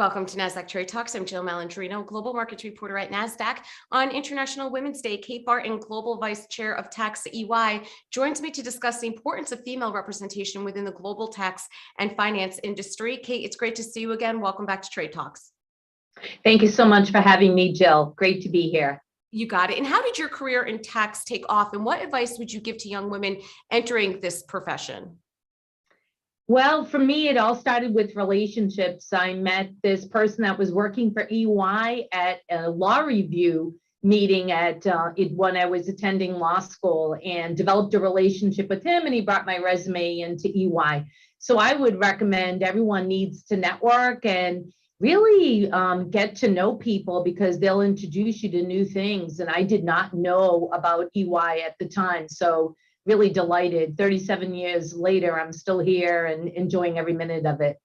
Welcome to Nasdaq Trade Talks. I'm Jill Malandrino, Global Markets Reporter at Nasdaq. On International Women's Day, Kate Barton, Global Vice Chair of Tax at EY, joins me to discuss the importance of female representation within the global tax and finance industry. Kate, it's great to see you again. Welcome back to Trade Talks. Thank you so much for having me, Jill. Great to be here. You got it. And how did your career in tax take off? And what advice would you give to young women entering this profession? Well, for me, it all started with relationships. I met this person that was working for EY at a law review meeting at when I was attending law school, and developed a relationship with him, and he brought my resume into EY. So I would recommend everyone needs to network and really get to know people, because they'll introduce you to new things. And I did not know about EY at the time. So really delighted. 37 years later, I'm still here and enjoying every minute of it.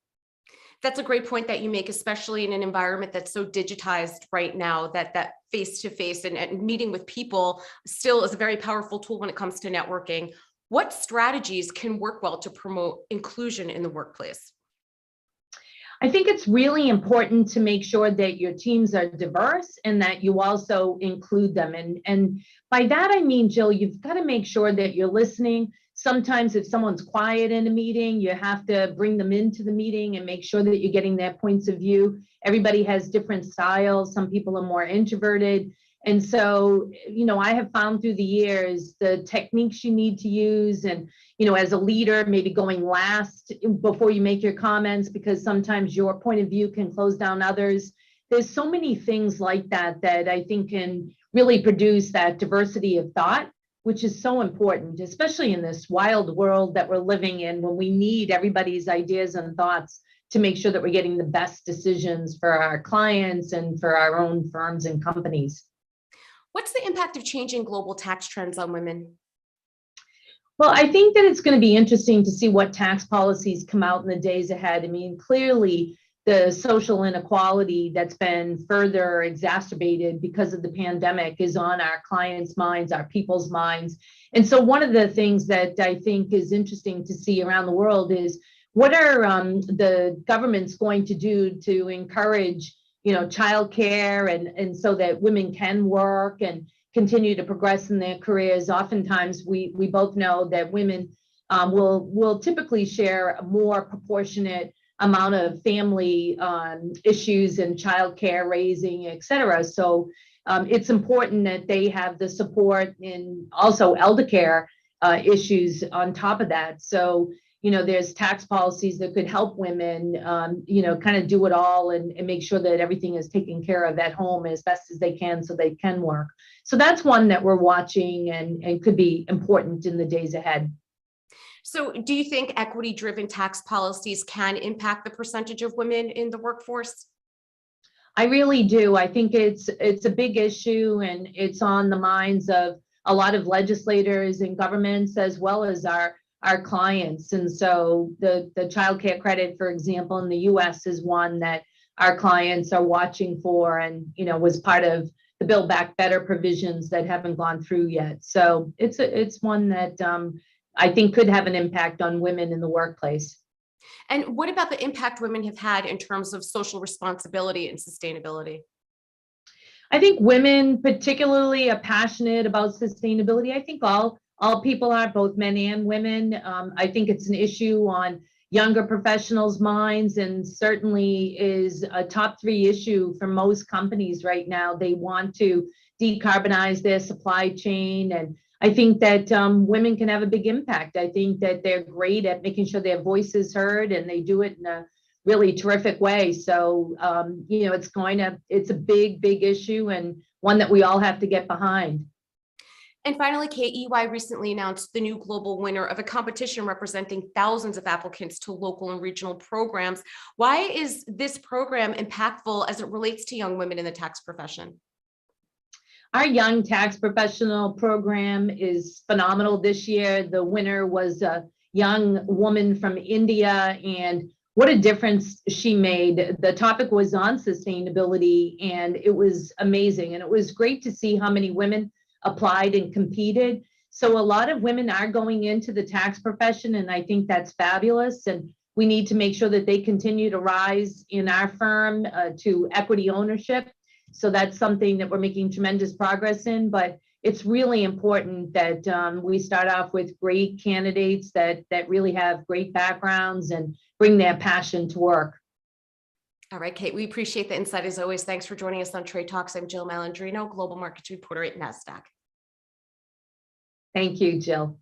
That's a great point that you make, especially in an environment that's so digitized right now, that face-to-face and meeting with people still is a very powerful tool when it comes to networking. What strategies can work well to promote inclusion in the workplace? I think it's really important to make sure that your teams are diverse and that you also include them. And by that, I mean, Jill, you've got to make sure that you're listening. Sometimes if someone's quiet in a meeting, you have to bring them into the meeting and make sure that you're getting their points of view. Everybody has different styles. Some people are more introverted. And so, I have found through the years the techniques you need to use, and, as a leader, maybe going last before you make your comments, because sometimes your point of view can close down others. There's so many things like that I think can really produce that diversity of thought, which is so important, especially in this wild world that we're living in, when we need everybody's ideas and thoughts to make sure that we're getting the best decisions for our clients and for our own firms and companies. What's the impact of changing global tax trends on women? Well, I think that it's going to be interesting to see what tax policies come out in the days ahead. I mean, clearly the social inequality that's been further exacerbated because of the pandemic is on our clients' minds, our people's minds. And so one of the things that I think is interesting to see around the world is, what are the governments going to do to encourage childcare, and so that women can work and continue to progress in their careers. Oftentimes, we both know that women will typically share a more proportionate amount of family issues and childcare, raising, et cetera. So it's important that they have the support, and also elder care issues on top of that. So there's tax policies that could help women, kind of do it all and make sure that everything is taken care of at home as best as they can, so they can work. So that's one that we're watching and could be important in the days ahead. So do you think equity-driven tax policies can impact the percentage of women in the workforce? I really do. I think it's a big issue, and it's on the minds of a lot of legislators and governments, as well as our clients. And so the child care credit, for example, in the US is one that our clients are watching for, and was part of the Build Back Better provisions that haven't gone through yet. So it's one that I think could have an impact on women in the workplace. And what about the impact women have had in terms of social responsibility and sustainability? I think women particularly are passionate about sustainability. I think all people are, both men and women. I think it's an issue on younger professionals' minds, and certainly is a top 3 issue for most companies right now. They want to decarbonize their supply chain, and I think that women can have a big impact. I think that they're great at making sure their voice is heard, and they do it in a really terrific way. So, it's a big issue, and one that we all have to get behind. And finally, Kate, EY recently announced the new global winner of a competition representing thousands of applicants to local and regional programs. Why is this program impactful as it relates to young women in the tax profession? Our Young Tax Professional program is phenomenal this year. The winner was a young woman from India, and what a difference she made. The topic was on sustainability, and it was amazing. And it was great to see how many women applied and competed. So a lot of women are going into the tax profession, and I think that's fabulous. And We need to make sure that they continue to rise in our firm to equity ownership. So that's something that we're making tremendous progress in, but it's really important that we start off with great candidates that really have great backgrounds and bring their passion to work. All right, Kate, we appreciate the insight as always. Thanks for joining us on Trade Talks. I'm Jill Malandrino, Global Markets Reporter at Nasdaq. Thank you, Jill.